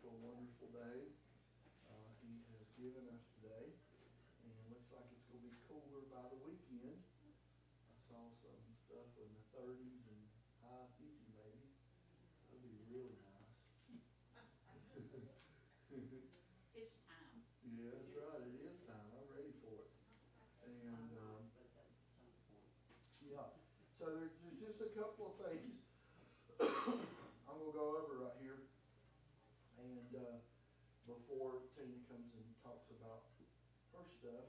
for a wonderful day He has given us today. And it looks like it's going to be cooler by the weekend. I saw some stuff in the 30s and high 50 maybe. That'll be really nice. It's time. Yeah, that's right. It is time. I'm ready for it. And yeah, so there's just a couple of things I'm going to go over right here. And before Tina comes and talks about her stuff,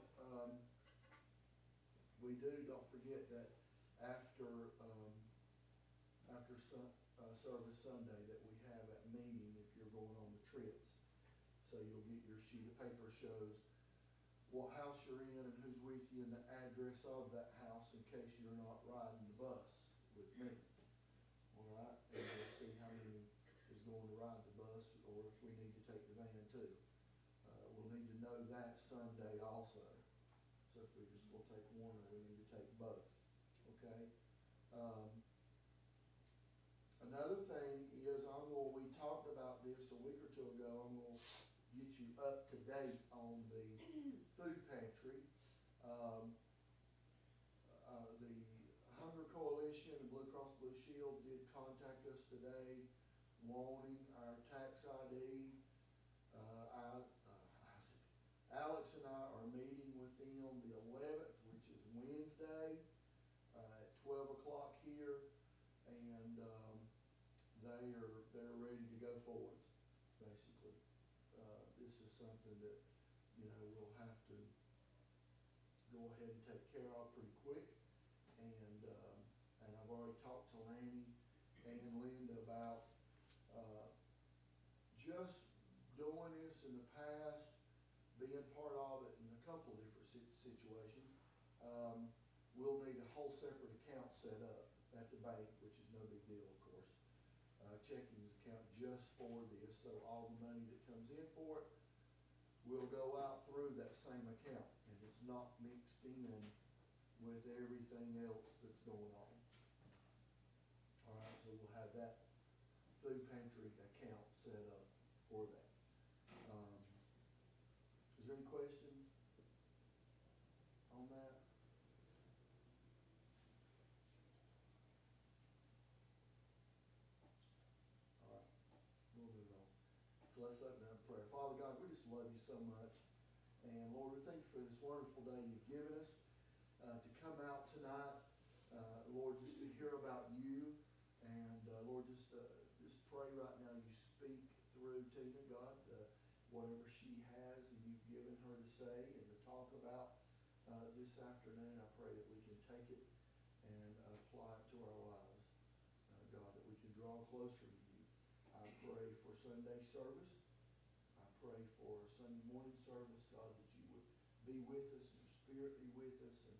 don't forget that after service Sunday that we have that meeting if you're going on the trips. So you'll get your sheet of paper shows what house you're in and who's with you and the address of that house in case you're not riding the bus with me. All right, and we'll see how many is going to ride the bus or if we need to take the van too. We'll need to know that Sunday also. So if we just will take one or we need to take both, okay? Another thing is we talked about this a week or two ago, I'm going to get you up to date on the food pantry. The Hunger Coalition and Blue Cross Blue Shield did contact us today wanting our tax ID. Alex and I are meeting with them the 11th, which is Wednesday, at 12 o'clock here, and they're ready to go forward, basically. This is something that, we'll have to go ahead and take care of pretty quick, and I've already talked to Lanny and Linda about just doing this in the past, being part of it in a couple of different situations. We'll need a whole separate account set up at the bank, which is no big deal, of course. Checking account just for this, so all the money that comes in for it will go out through that same account, and it's not mixed in with everything else that's going on. All right, so we'll have that food pantry account set up for that. Is there any questions on that? All right, we'll move on. So let's open up prayer. Father God, we just love you so much. And Lord, we thank you for this wonderful day you've given us to come out tonight. Lord, just to hear about you. And Lord, just pray right now you speak through Tina, God, whatever she has and you've given her to say and to talk about this afternoon. I pray that we can take it and apply it to our lives. God, that we can draw closer to you. I pray for Sunday service. I pray for Sunday morning service, God, that you would be with us and your spirit be with us and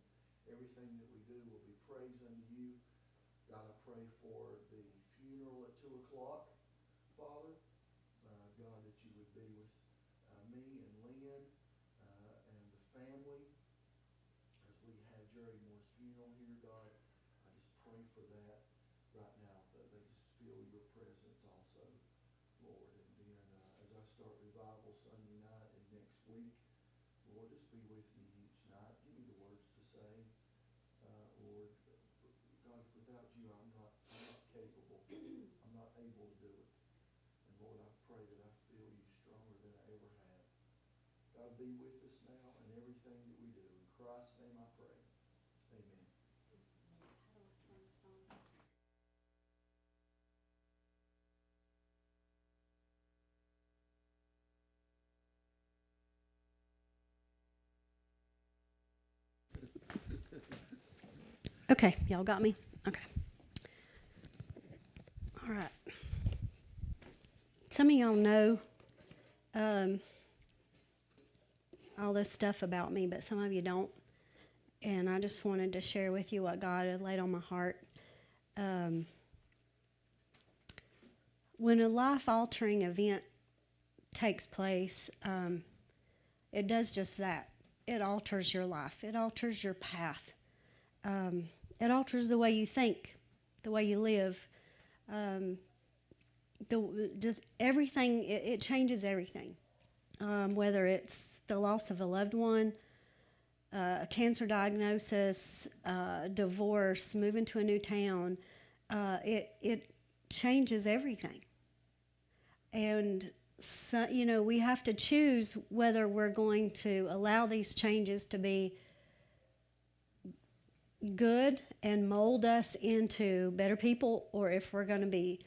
everything that we do will be praise unto you. God, I pray for the funeral at 2 o'clock, Father. God, that you would be with me and Lynn and the family as we have Jerry Moore's funeral here, God. I just pray for that right now, that they just feel your presence also, Lord. And then as I start revival Sunday night and next week, Lord, just be with me each night. Give me the words to say, Lord. God, without you, I'm not capable. I'm not able to do it. And Lord, I pray that I feel you stronger than I ever have. God, be with us now in everything that we do. In Christ's name I pray. Amen. Okay, y'all got me? Okay. All right. Some of y'all know all this stuff about me, but some of you don't. And I just wanted to share with you what God had laid on my heart. When a life-altering event takes place, it does just that. It alters your life. It alters your path. It alters the way you think, the way you live. just everything, it changes everything. Whether it's the loss of a loved one, a cancer diagnosis, divorce, moving to a new town, it changes everything. And so, we have to choose whether we're going to allow these changes to be good and mold us into better people, or if we're going to be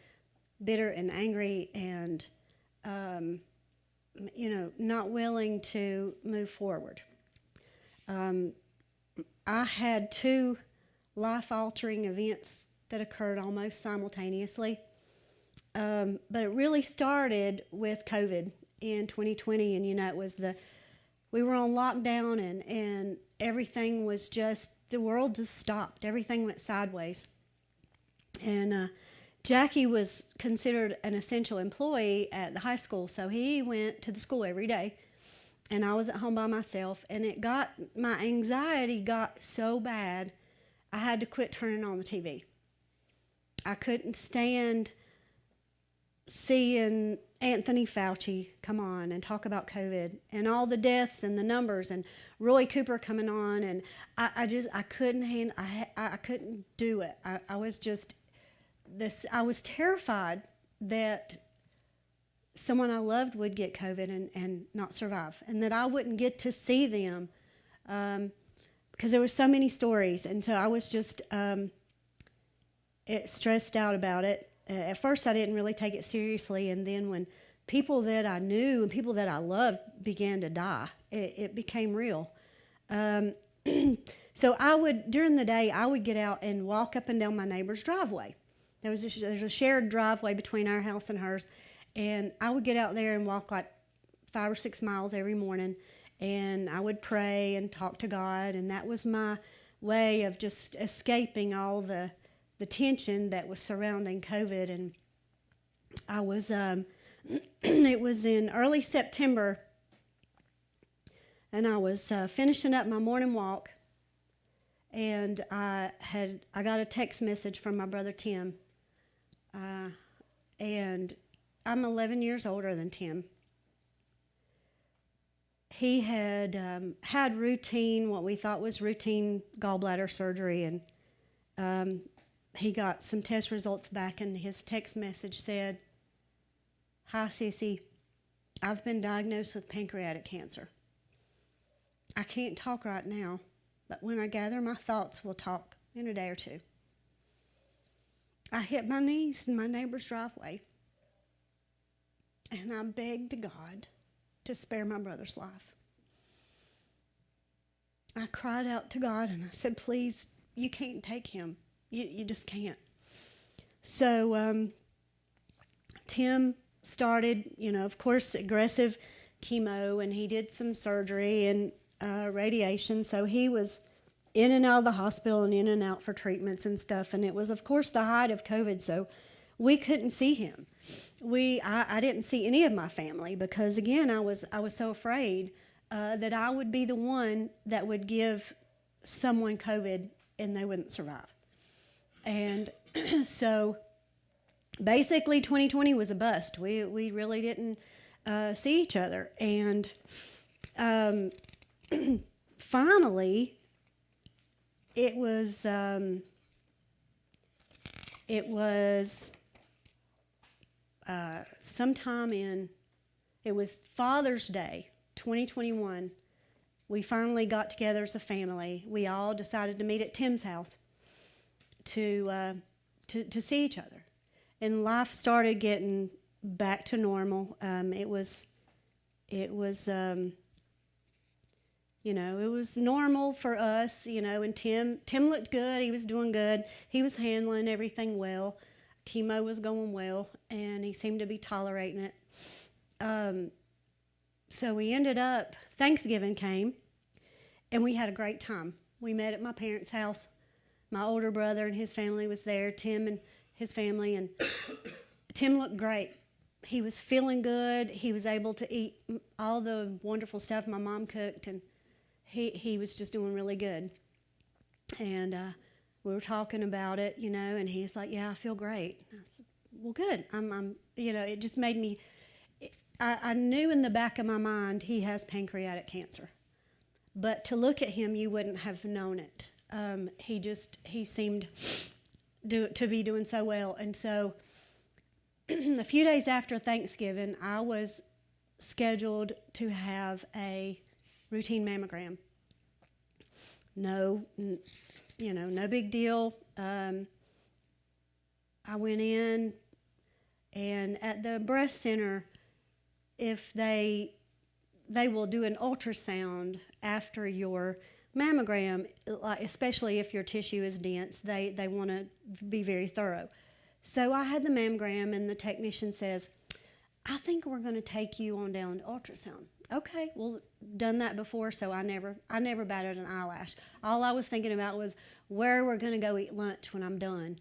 bitter and angry and not willing to move forward. I had 2 life-altering events that occurred almost simultaneously, but it really started with COVID in 2020, and it was we were on lockdown, and everything was just, the world just stopped. Everything went sideways. And Jackie was considered an essential employee at the high school, so he went to the school every day, and I was at home by myself, and my anxiety got so bad, I had to quit turning on the TV. I couldn't stand seeing Anthony Fauci come on and talk about COVID and all the deaths and the numbers and Roy Cooper coming on, and I couldn't I couldn't do it. I was just I was terrified that someone I loved would get COVID and not survive, and that I wouldn't get to see them, because there were so many stories, and so I was just stressed out about it. At first I didn't really take it seriously, and then when people that I knew and people that I loved began to die, it became real. So during the day, I would get out and walk up and down my neighbor's driveway. There's a shared driveway between our house and hers, and I would get out there and walk like 5 or 6 miles every morning, and I would pray and talk to God, and that was my way of just escaping all the tension that was surrounding COVID. And I was, it was in early September, and I was finishing up my morning walk, and I got a text message from my brother Tim, and I'm 11 years older than Tim. He had had what we thought was routine gallbladder surgery, and he got some test results back, and his text message said, "Hi, Sissy, I've been diagnosed with pancreatic cancer. I can't talk right now, but when I gather my thoughts, we'll talk in a day or 2. I hit my knees in my neighbor's driveway, and I begged God to spare my brother's life. I cried out to God, and I said, please, you can't take him. You just can't." So Tim started, of course, aggressive chemo, and he did some surgery and radiation. So he was in and out of the hospital and in and out for treatments and stuff. And it was, of course, the height of COVID, so we couldn't see him. I didn't see any of my family because, again, I was so afraid that I would be the one that would give someone COVID and they wouldn't survive. And so basically 2020 was a bust. We really didn't see each other. And finally, it was sometime it was Father's Day, 2021. We finally got together as a family. We all decided to meet at Tim's house to see each other, and life started getting back to normal. It was normal for us, and Tim looked good. He was doing good. He was handling everything well. Chemo was going well, and he seemed to be tolerating it. So we ended up, Thanksgiving came, and we had a great time. We met at my parents' house. My older brother and his family was there, Tim and his family, and Tim looked great. He was feeling good. He was able to eat all the wonderful stuff my mom cooked, and he was just doing really good. And we were talking about it, and he's like, "Yeah, I feel great." I said, well, good. It just made me, I knew in the back of my mind he has pancreatic cancer. But to look at him, you wouldn't have known it. He seemed to be doing so well. And so a few days after Thanksgiving, I was scheduled to have a routine mammogram. No big deal. I went in, and at the breast center, if they will do an ultrasound after your mammogram, especially if your tissue is dense. They want to be very thorough. So I had the mammogram, and the technician says, I think we're going to take you on down to ultrasound. Okay, well, done that before, so I never batted an eyelash. All I was thinking about was where we're going to go eat lunch when I'm done.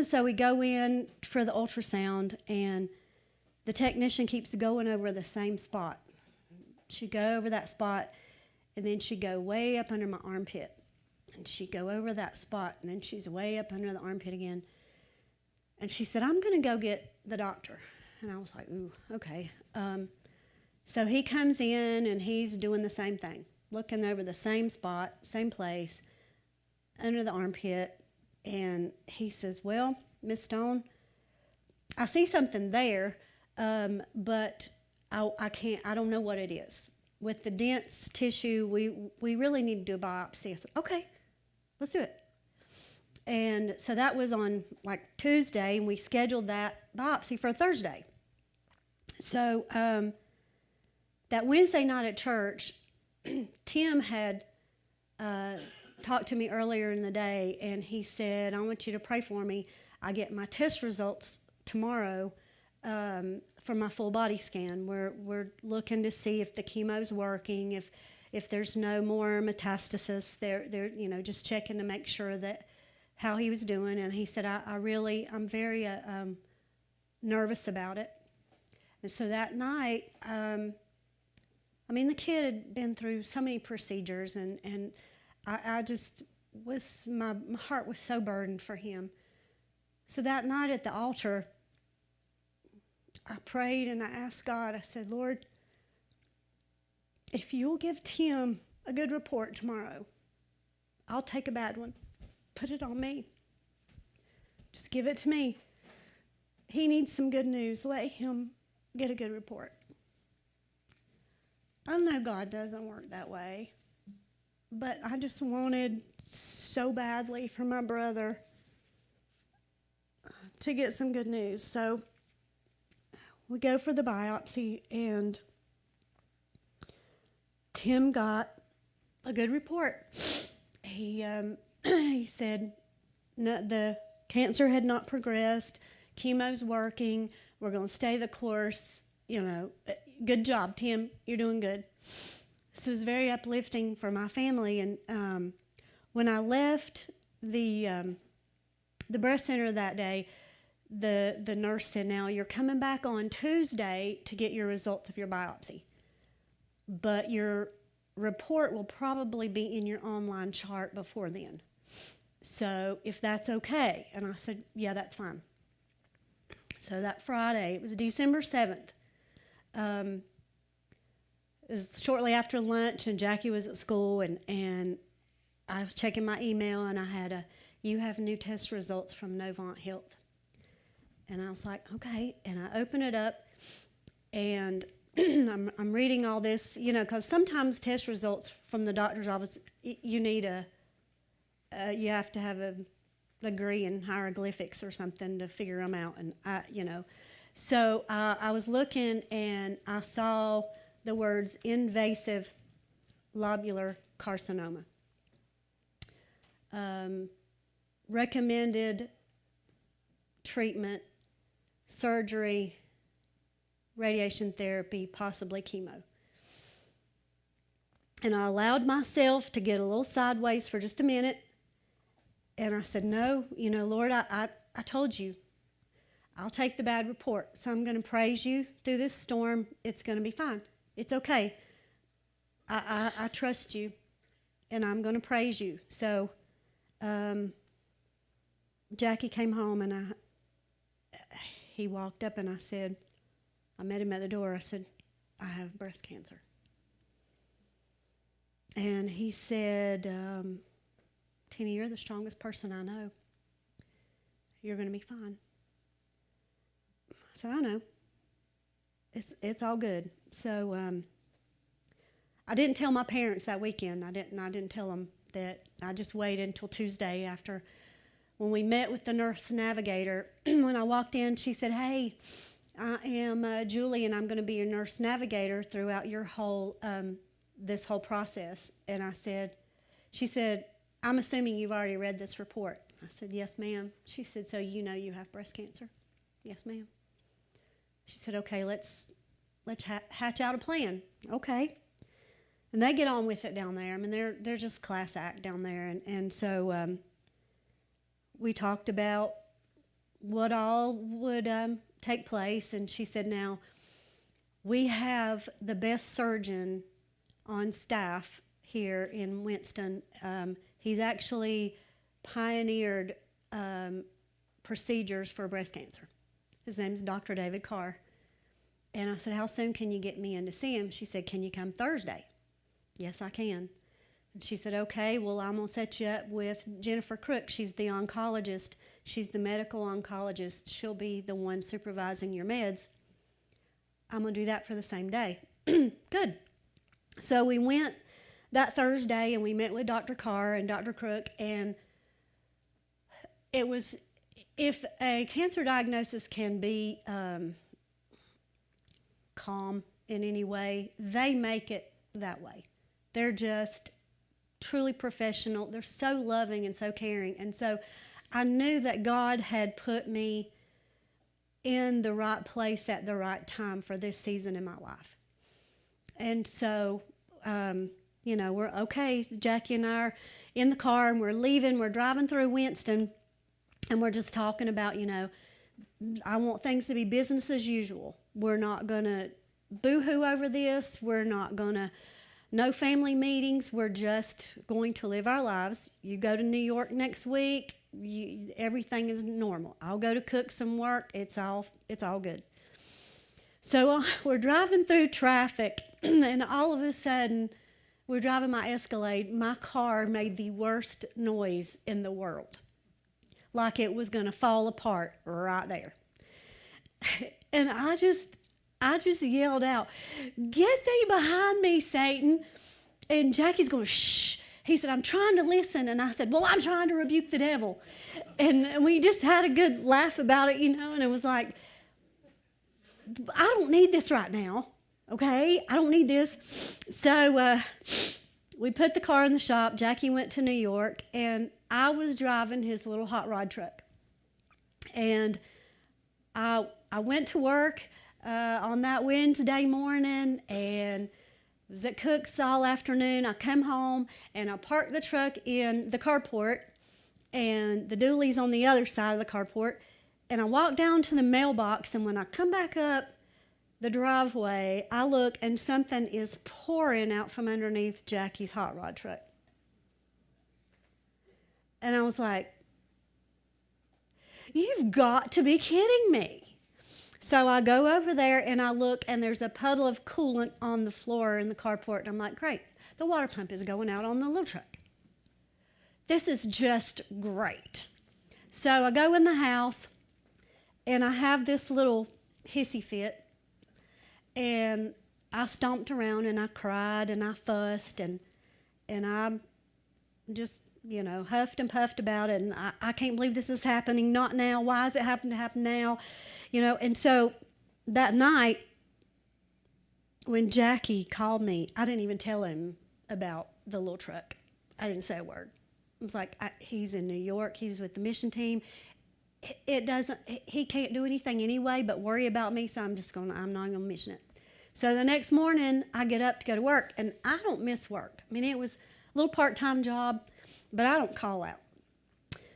So we go in for the ultrasound, and the technician keeps going over the same spot. She'd go over that spot, and then she'd go way up under my armpit. And she'd go over that spot, and then she's way up under the armpit again. And she said, I'm going to go get the doctor. And I was like, ooh, okay. So he comes in, and he's doing the same thing, looking over the same spot, same place, under the armpit. And he says, well, Miss Stone, I see something there, but I don't know what it is. With the dense tissue, we really need to do a biopsy. I said, okay, let's do it. And so that was on like Tuesday, and we scheduled that biopsy for Thursday. So that Wednesday night at church, Tim had talked to me earlier in the day, and he said, I want you to pray for me. I get my test results tomorrow for my full body scan. We're looking to see if the chemo's working, if there's no more metastasis. They're just checking to make sure that how he was doing. And he said, I'm very nervous about it. And so that night, the kid had been through so many procedures, and I just was, my heart was so burdened for him. So that night at the altar, I prayed and I asked God, I said, Lord, if you'll give Tim a good report tomorrow, I'll take a bad one. Put it on me. Just give it to me. He needs some good news. Let him get a good report. I know God doesn't work that way, but I just wanted so badly for my brother to get some good news. So we go for the biopsy, and Tim got a good report. He said the cancer had not progressed, chemo's working, we're going to stay the course. Good job, Tim, you're doing good. So it was very uplifting for my family. And when I left the breast center that day, the nurse said, now you're coming back on Tuesday to get your results of your biopsy, but your report will probably be in your online chart before then. So if that's okay. And I said, yeah, that's fine. So that Friday, it was December 7th. It was shortly after lunch, and Jackie was at school, and I was checking my email, and I had you have new test results from Novant Health. And I was like, okay. And I open it up, and I'm reading all this, because sometimes test results from the doctor's office, you have to have a degree in hieroglyphics or something to figure them out. And so I was looking, and I saw the words invasive lobular carcinoma. Recommended treatment, surgery, radiation therapy, possibly chemo. And I allowed myself to get a little sideways for just a minute. And I said, no, Lord, I told you, I'll take the bad report. So I'm going to praise you through this storm. It's going to be fine. It's okay. I trust you, and I'm going to praise you. So Jackie came home, and he walked up and I met him at the door. I said, I have breast cancer. And he said, Tina, you're the strongest person I know. You're going to be fine. I said, I know. It's all good. So I didn't tell my parents that weekend. I didn't tell them that. I just waited until Tuesday after when we met with the nurse navigator. When I walked in, she said, hey, I am Julie, and I'm going to be your nurse navigator throughout your whole this whole process. And she said, I'm assuming you've already read this report. I said, yes, ma'am. She said, so you know you have breast cancer? Yes, ma'am. She said, okay, let's hatch out a plan. Okay. And they get on with it down there. I mean, they're just class act down there. And so we talked about what all would take place. And she said, now, we have the best surgeon on staff here in Winston. He's actually pioneered procedures for breast cancer. His name's Dr. David Carr. And I said, how soon can you get me in to see him? She said, can you come Thursday? Yes, I can. And she said, okay, well, I'm going to set you up with Jennifer Crook. She's the oncologist. She's the medical oncologist. She'll be the one supervising your meds. I'm going to do that for the same day. Good. So we went that Thursday, and we met with Dr. Carr and Dr. Crook, and it was, if a cancer diagnosis can be calm in any way, they make it that way. They're just truly professional. They're so loving and so caring. And so I knew that God had put me in the right place at the right time for this season in my life. And so, we're okay. Jackie and I are in the car, and we're leaving. We're driving through Winston, and we're just talking about, I want things to be business as usual. We're not going to boo-hoo over this. We're not going to, no family meetings. We're just going to live our lives. You go to New York next week, everything is normal. I'll go to cook some work. It's all good. So we're driving through traffic, and all of a sudden, we're driving my Escalade. My car made the worst noise in the world, like it was going to fall apart right there. And I just yelled out, "Get thee behind me, Satan!" And Jackie's going, "Shh." He said, "I'm trying to listen." And I said, "Well, I'm trying to rebuke the devil." And we just had a good laugh about it, and it was like, I don't need this right now, okay? I don't need this. So we put the car in the shop. Jackie went to New York, and I was driving his little hot rod truck. And I went to work on that Wednesday morning, and was at Cook's all afternoon. I come home, and I parked the truck in the carport, and the dually's on the other side of the carport. And I walked down to the mailbox, and when I come back up the driveway, I look, and something is pouring out from underneath Jackie's hot rod truck. And I was like, "You've got to be kidding me." So I go over there, and I look, and there's a puddle of coolant on the floor in the carport. And I'm like, great, the water pump is going out on the little truck. This is just great. So I go in the house, and I have this little hissy fit, and I stomped around, and I cried, and I fussed, and I just, huffed and puffed about it, and I can't believe this is happening, not now, why is it happening to happen now, and so that night, when Jackie called me, I didn't even tell him about the little truck. I didn't say a word. I was like, he's in New York, he's with the mission team. He can't do anything anyway but worry about me, so I'm not going to mention it. So the next morning, I get up to go to work, and I don't miss work. I mean, it was a little part-time job, but I don't call out.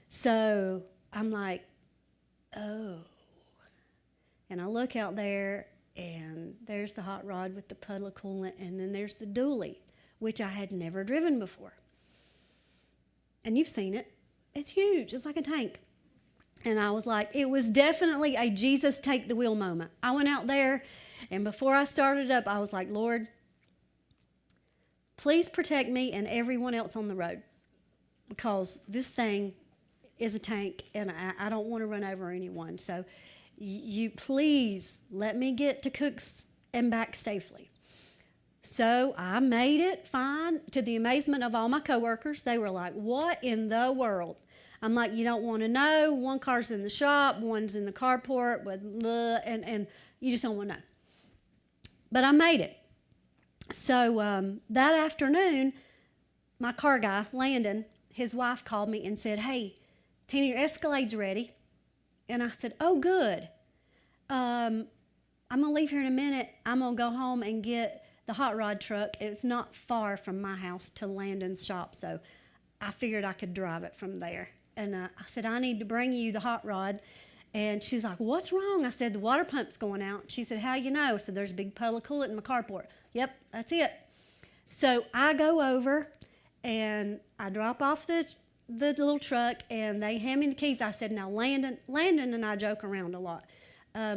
So I'm like, oh. And I look out there, and there's the hot rod with the puddle of coolant, and then there's the dually, which I had never driven before. And you've seen it. It's huge. It's like a tank. And I was like, it was definitely a Jesus take the wheel moment. I went out there, and before I started up, I was like, Lord, please protect me and everyone else on the road, because this thing is a tank, and I don't want to run over anyone. So you please let me get to Cooks and back safely. So I made it fine, to the amazement of all my coworkers. They were like, what in the world? I'm like, you don't want to know. One car's in the shop, one's in the carport, and you just don't want to know. But I made it. So that afternoon, my car guy, Landon, his wife called me and said, hey, Tina, your Escalade's ready. And I said, oh, good. I'm going to leave here in a minute. I'm going to go home and get the hot rod truck. It's not far from my house to Landon's shop, so I figured I could drive it from there. And I said, I need to bring you the hot rod. And she's like, what's wrong? I said, the water pump's going out. She said, how you know? I said, there's a big puddle of coolant in my carport. Yep, that's it. So I go over, and I drop off the little truck, and they hand me the keys. I said, now, Landon and I joke around a lot.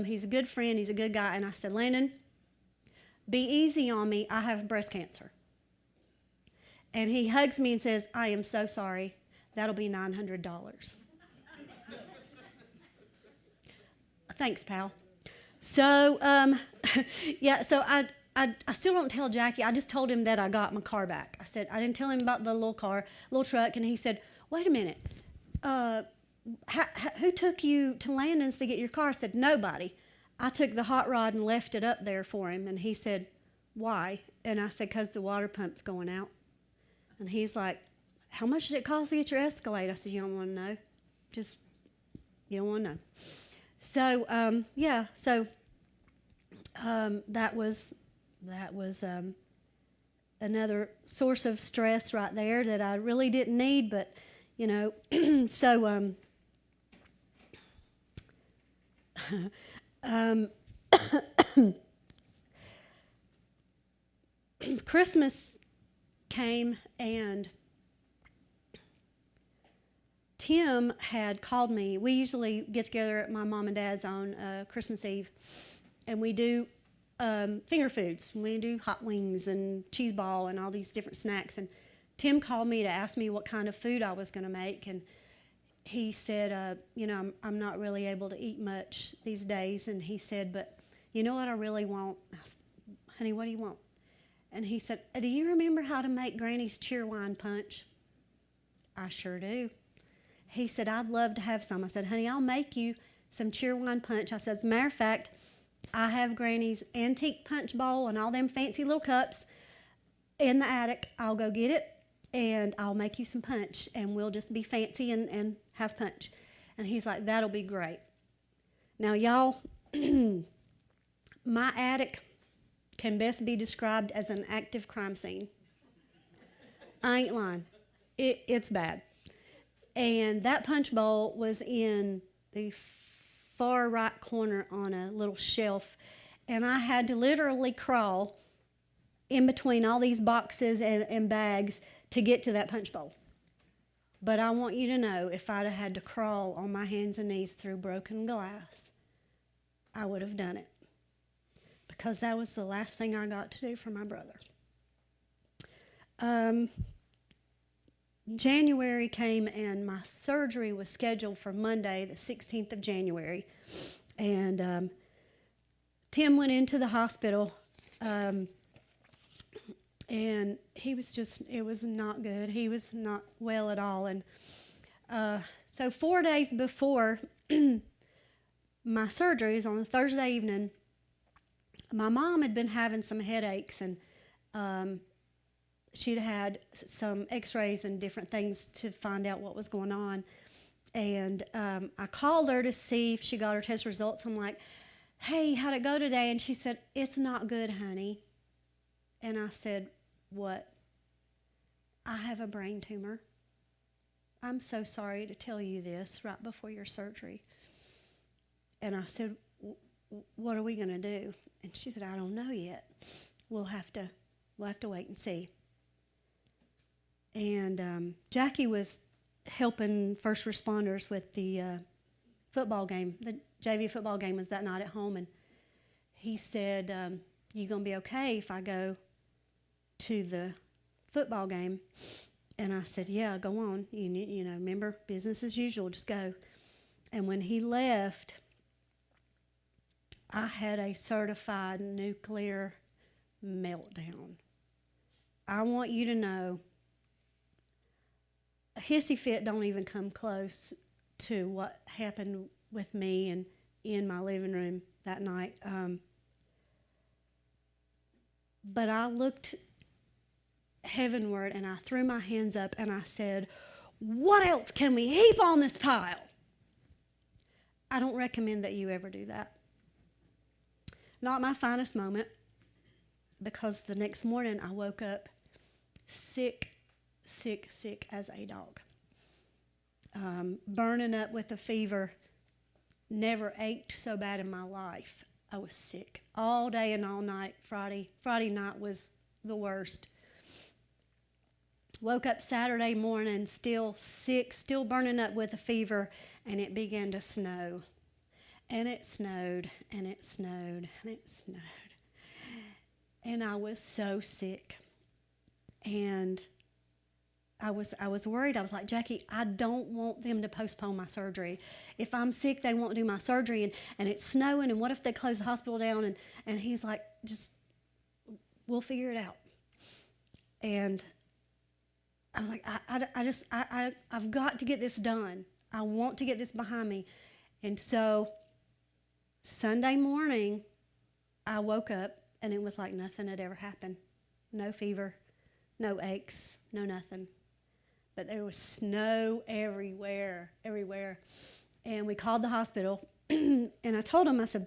He's a good friend. He's a good guy. And I said, Landon, be easy on me. I have breast cancer. And he hugs me and says, I am so sorry. That'll be $900. Thanks, pal. So, yeah, so I still don't tell Jackie. I just told him that I got my car back. I said, I didn't tell him about the little truck. And he said, wait a minute. Who took you to Landon's to get your car? I said, nobody. I took the hot rod and left it up there for him. And he said, why? And I said, because the water pump's going out. And he's like, how much does it cost to get your Escalade? I said, you don't want to know. Just, you don't want to know. So, yeah, so that was another source of stress right there that I really didn't need, but, you know, so Christmas came, and Tim had called me. We usually get together at my mom and dad's on Christmas Eve, and we do finger foods. We do hot wings and cheese ball and all these different snacks. And Tim called me to ask me what kind of food I was going to make, and he said, you know, I'm not really able to eat much these days. And he said, but you know what I really want? I said, honey, what do you want? And he said, do you remember how to make Granny's cheerwine punch? I sure do. He said, I'd love to have some. I said, honey, I'll make you some cheerwine punch. I said, as a matter of fact, I have Granny's antique punch bowl and all them fancy little cups in the attic. I'll go get it, and I'll make you some punch, and we'll just be fancy and have punch. And he's like, that'll be great. Now, y'all, my attic can best be described as an active crime scene. I ain't lying. It's bad. And that punch bowl was in the far right corner on a little shelf, and I had to literally crawl in between all these boxes and bags to get to that punch bowl. But I want you to know, if I'd have had to crawl on my hands and knees through broken glass, I would have done it, because that was the last thing I got to do for my brother. January came, and my surgery was scheduled for Monday, the 16th of January. And Tim went into the hospital, and he was it was not good. He was not well at all. And so 4 days before my surgery, was on a Thursday evening, my mom had been having some headaches, and she'd had some x-rays and different things to find out what was going on. And I called her to see if she got her test results. I'm like, hey, how'd it go today? And she said, it's not good, honey. And I said, what? I have a brain tumor. I'm so sorry to tell you this right before your surgery. And I said, what are we going to do? And she said, I don't know yet. We'll have to wait and see. And Jackie was helping first responders with the football game. The JV football game was that night at home, and he said, you going to be okay if I go to the football game? And I said, yeah, go on. You know, remember, business as usual, just go. And when he left, I had a certified nuclear meltdown. I want you to know, a hissy fit don't even come close to what happened with me and in my living room that night. But I looked heavenward and I threw my hands up and I said, what else can we heap on this pile? I don't recommend that you ever do that. Not my finest moment, because the next morning I woke up sick as a dog. Burning up with a fever. Never ached so bad in my life. I was sick all day and all night. Friday night was the worst. Woke up Saturday morning still sick, still burning up with a fever, and it began to snow. And it snowed, and it snowed, and it snowed. And I was so sick. And I was worried. I was like, Jackie, I don't want them to postpone my surgery. If I'm sick, they won't do my surgery, and it's snowing, and what if they close the hospital down? And he's like, just, we'll figure it out. And I was like, I've got to get this done. I want to get this behind me. And so Sunday morning, I woke up, and it was like nothing had ever happened. No fever, no aches, no nothing. But there was snow everywhere. And we called the hospital, and I told them, I said,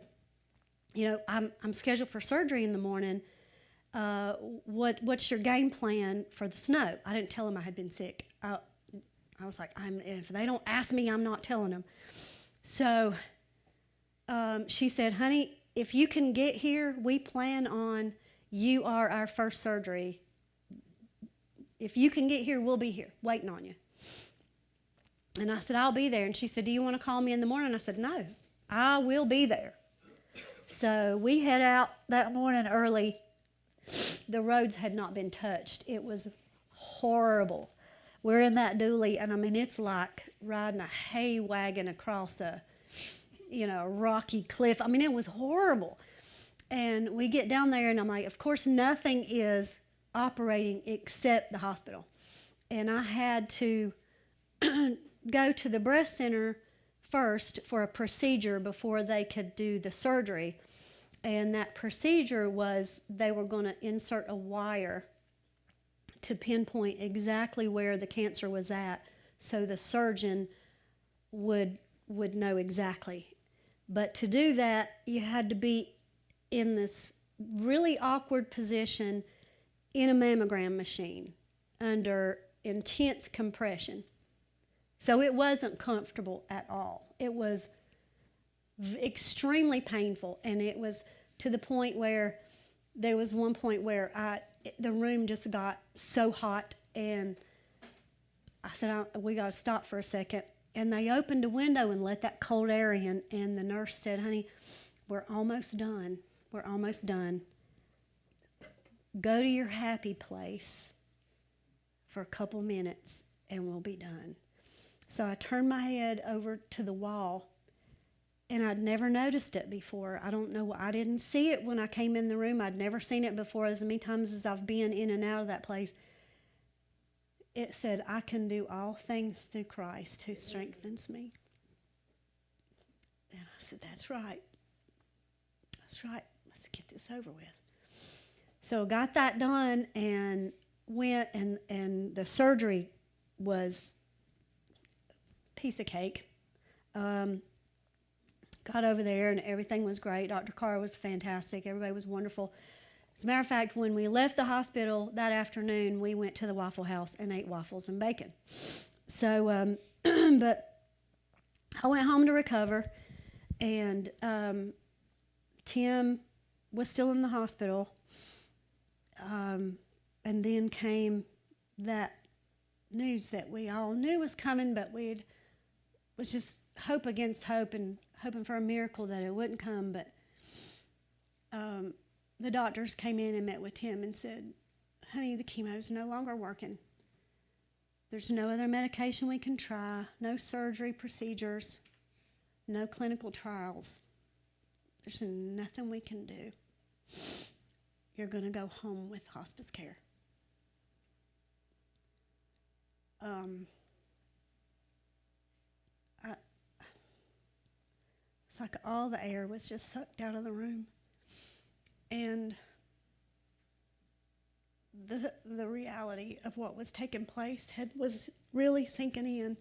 you know, I'm scheduled for surgery in the morning. What's your game plan for the snow? I didn't tell them I had been sick. I was like, if they don't ask me, I'm not telling them. So she said, honey, if you can get here, we plan on you are our first surgery. If you can get here, we'll be here waiting on you. And I said, I'll be there. And she said, do you want to call me in the morning? I said, no, I will be there. So we head out that morning early. The roads had not been touched. It was horrible. We're in that dually, and I mean, it's like riding a hay wagon across a rocky cliff. I mean, it was horrible. And we get down there, and I'm like, of course, nothing is operating except the hospital. And I had to go to the breast center first for a procedure before they could do the surgery. And that procedure was they were going to insert a wire to pinpoint exactly where the cancer was at, so the surgeon would know exactly. But to do that, you had to be in this really awkward position in a mammogram machine under intense compression. So it wasn't comfortable at all. It was extremely painful, and it was to the point where there was one point where the room just got so hot, and I said, we got to stop for a second. And they opened a window and let that cold air in, and the nurse said, honey, we're almost done. We're almost done. Go to your happy place for a couple minutes, and we'll be done. So I turned my head over to the wall, and I'd never noticed it before. I don't know. I didn't see it when I came in the room. I'd never seen it before, as many times as I've been in and out of that place. It said, I can do all things through Christ who strengthens me. And I said, that's right. That's right. Let's get this over with. So got that done and went, and the surgery was a piece of cake. Got over there, and everything was great. Dr. Carr was fantastic. Everybody was wonderful. As a matter of fact, when we left the hospital that afternoon, we went to the Waffle House and ate waffles and bacon. So, but I went home to recover, and Tim was still in the hospital. And then came that news that we all knew was coming, but was just hope against hope and hoping for a miracle that it wouldn't come. But the doctors came in and met with Tim and said, honey, the chemo's no longer working. There's no other medication we can try, no surgery procedures, no clinical trials. There's nothing we can do. You're going to go home with hospice care. It's like all the air was just sucked out of the room. And the reality of what was taking place was really sinking in.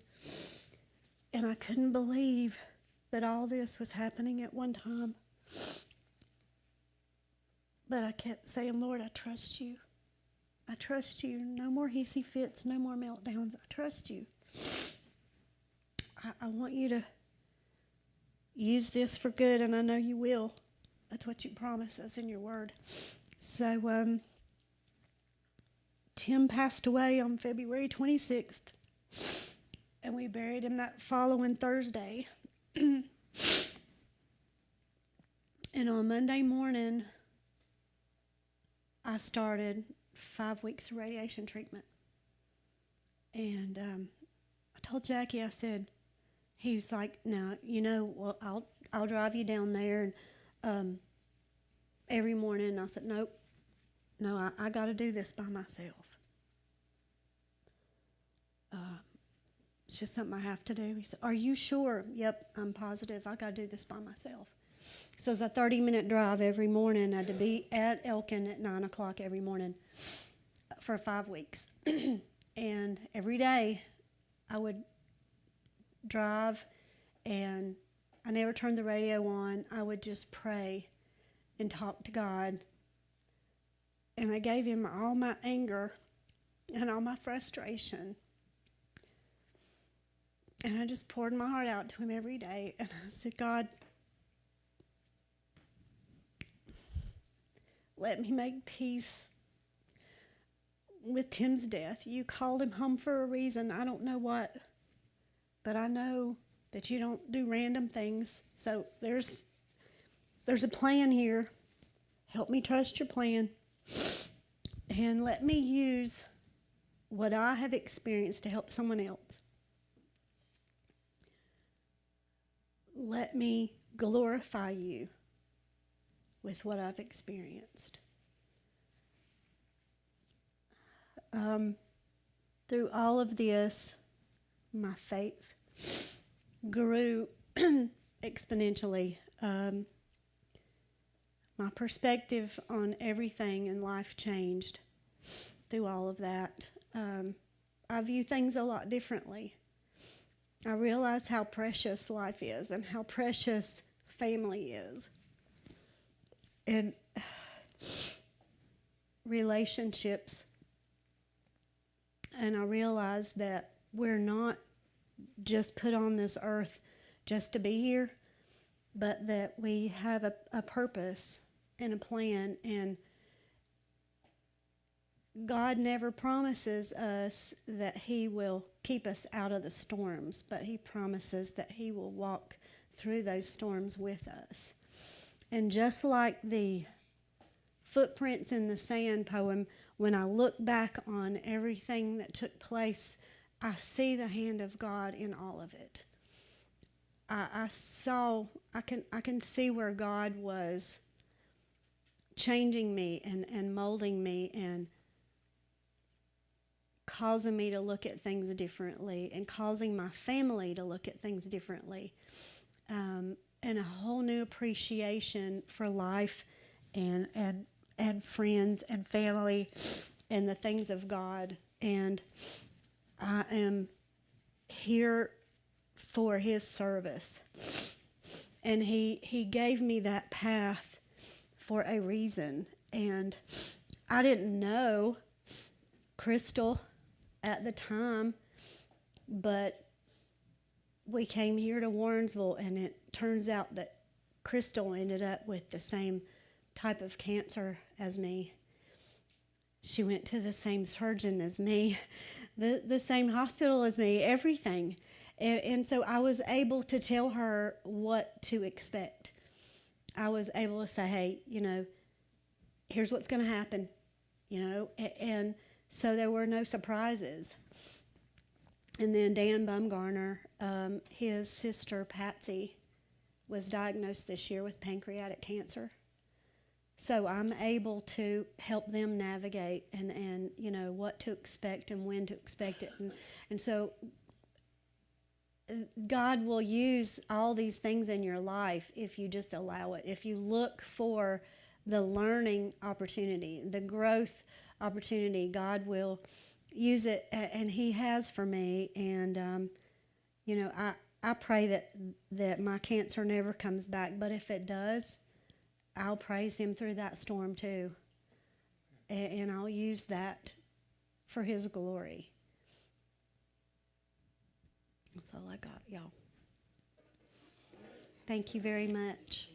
And I couldn't believe that all this was happening at one time. But I kept saying, Lord, I trust you. I trust you. No more hissy fits, no more meltdowns. I trust you. I want you to use this for good, and I know you will. That's what you promise us in your word. So Tim passed away on February 26th, and we buried him that following Thursday. And on Monday morning, I started 5 weeks of radiation treatment. And I told Jackie, I said, he was like, now, well, I'll drive you down there and every morning. And I said, no, I got to do this by myself. It's just something I have to do. He said, are you sure? Yep, I'm positive. I got to do this by myself. So it's a 30-minute drive every morning. I had to be at Elkin at 9 o'clock every morning for 5 weeks. And every day I would drive, and I never turned the radio on. I would just pray and talk to God. And I gave him all my anger and all my frustration. And I just poured my heart out to him every day. And I said, God, let me make peace with Tim's death. You called him home for a reason. I don't know what, but I know that you don't do random things. So there's a plan here. Help me trust your plan. And let me use what I have experienced to help someone else. Let me glorify you with what I've experienced. Through all of this, my faith grew exponentially. My perspective on everything in life changed through all of that. I view things a lot differently. I realize how precious life is and how precious family is. And relationships. And I realize that we're not just put on this earth just to be here, but that we have a purpose and a plan. And God never promises us that he will keep us out of the storms, but he promises that he will walk through those storms with us. And just like the Footprints in the Sand poem, when I look back on everything that took place, I see the hand of God in all of it. I can see where God was changing me and molding me and causing me to look at things differently and causing my family to look at things differently. And a whole new appreciation for life and friends and family and the things of God. And I am here for his service. And he gave me that path for a reason. And I didn't know Crystal at the time, but we came here to Warrensville, and it turns out that Crystal ended up with the same type of cancer as me. She went to the same surgeon as me, the same hospital as me, everything. And so I was able to tell her what to expect. I was able to say, hey, here's what's going to happen, and so there were no surprises. And then Dan Bumgarner, his sister Patsy, was diagnosed this year with pancreatic cancer. So I'm able to help them navigate and what to expect and when to expect it. And so God will use all these things in your life if you just allow it. If you look for the learning opportunity, the growth opportunity, God will use it, and He has for me. And I pray that my cancer never comes back. But if it does, I'll praise Him through that storm too, and I'll use that for His glory. That's all I got, y'all. Thank you very much.